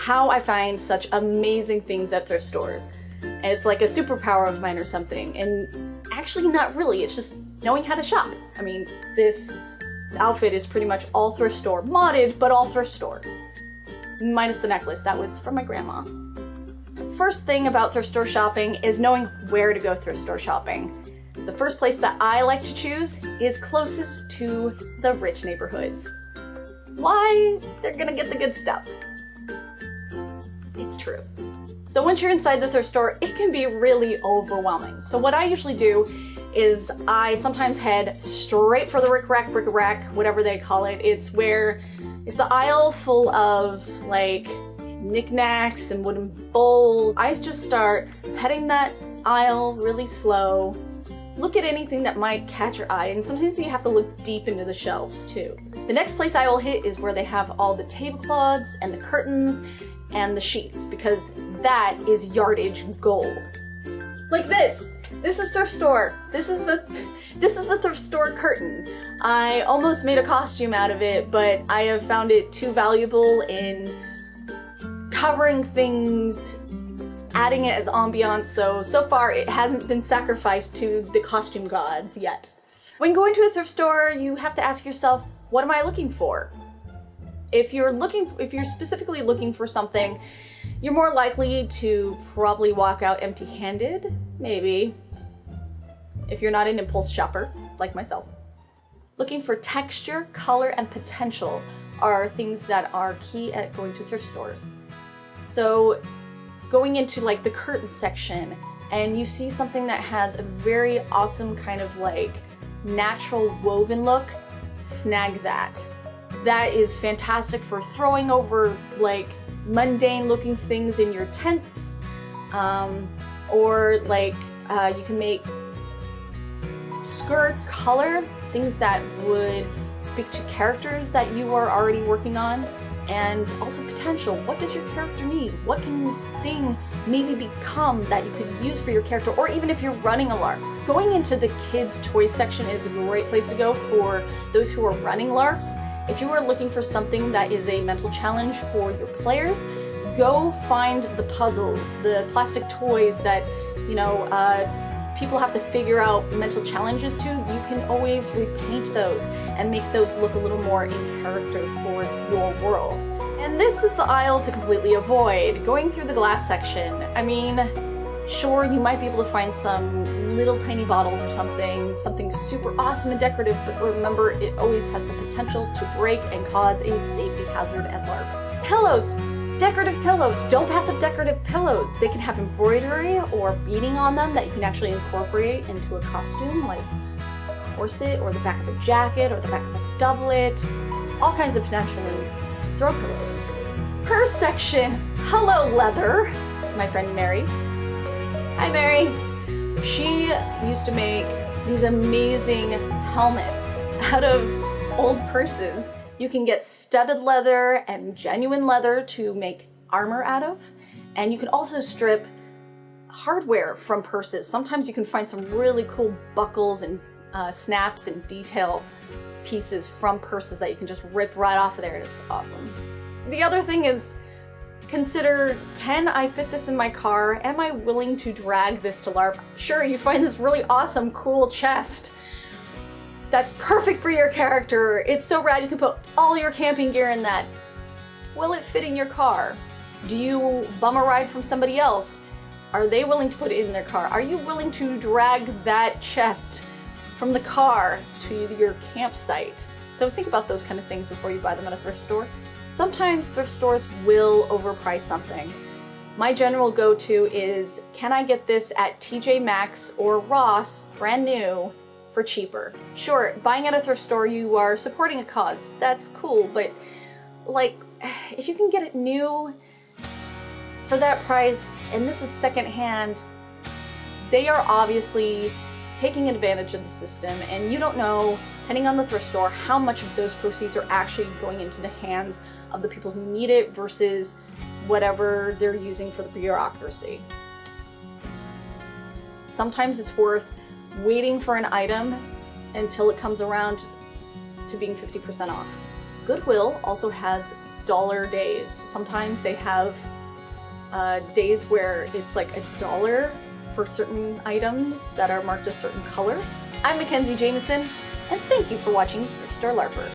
how I find such amazing things at thrift stores. And it's like a superpower of mine or something. And actually not really, it's just knowing how to shop. I mean, this outfit is pretty much all thrift store, modded, but all thrift store. Minus the necklace, that was from my grandma. First thing about thrift store shopping is knowing where to go thrift store shopping. The first place that I like to choose is closest to the rich neighborhoods. Why? They're gonna get the good stuff. It's true. So once you're inside the thrift store, it can be really overwhelming. So what I usually do is I sometimes head straight for the bric-a-brac, whatever they call it. It's the aisle full of like knickknacks and wooden bowls. I just start heading that aisle really slow. Look at anything that might catch your eye, and sometimes you have to look deep into the shelves too. The next place I will hit is where they have all the tablecloths and the curtains and the sheets, because that is yardage gold. Like this. This is thrift store. This is a thrift store curtain. I almost made a costume out of it, but I have found it too valuable in covering things, adding it as ambiance, so far it hasn't been sacrificed to the costume gods yet. When going to a thrift store, you have to ask yourself, what am I looking for? If you're specifically looking for something, you're more likely to probably walk out empty-handed, maybe, if you're not an impulse shopper, like myself. Looking for texture, color, and potential are things that are key at going to thrift stores. So going into like the curtain section and you see something that has a very awesome kind of like natural woven look, snag that. That is fantastic for throwing over like mundane looking things in your tents, or like you can make skirts, color, things that would speak to characters that you are already working on, and also potential. What does your character need? What can this thing maybe become that you could use for your character, or even if you're running a LARP? Going into the kids' toy section is a great place to go for those who are running LARPs. If you are looking for something that is a mental challenge for your players, go find the puzzles, the plastic toys that, you know, people have to figure out mental challenges to. You can always repaint those and make those look a little more in character for your world. And this is the aisle to completely avoid. Going through the glass section, I mean, sure, you might be able to find some little tiny bottles or something super awesome and decorative, but remember, it always has the potential to break and cause a safety hazard at LARP. Pillows! Decorative pillows. Don't pass up decorative pillows. They can have embroidery or beading on them that you can actually incorporate into a costume, like a corset or the back of a jacket or the back of a doublet. All kinds of potential in throw pillows. Purse section. Hello, leather. My friend Mary. Hi, Mary. She used to make these amazing helmets out of old purses. You can get studded leather and genuine leather to make armor out of, and you can also strip hardware from purses. Sometimes you can find some really cool buckles and snaps and detail pieces from purses that you can just rip right off of there, and it's awesome. The other thing is, consider, can I fit this in my car? Am I willing to drag this to LARP? Sure, you find this really awesome, cool chest that's perfect for your character. It's so rad, you can put all your camping gear in that. Will it fit in your car? Do you bum a ride from somebody else? Are they willing to put it in their car? Are you willing to drag that chest from the car to your campsite? So think about those kind of things before you buy them at a thrift store. Sometimes thrift stores will overprice something. My general go-to is, can I get this at TJ Maxx or Ross, brand new, for cheaper? Sure, buying at a thrift store, you are supporting a cause. That's cool, but like, if you can get it new for that price, and this is secondhand, they are obviously taking advantage of the system, and you don't know, depending on the thrift store, how much of those proceeds are actually going into the hands of the people who need it versus whatever they're using for the bureaucracy. Sometimes it's worth waiting for an item until it comes around to being 50% off. Goodwill also has dollar days. Sometimes they have days where it's like $1 for certain items that are marked a certain color. I'm Mackenzie Jameson, and thank you for watching Thrift Store LARPer.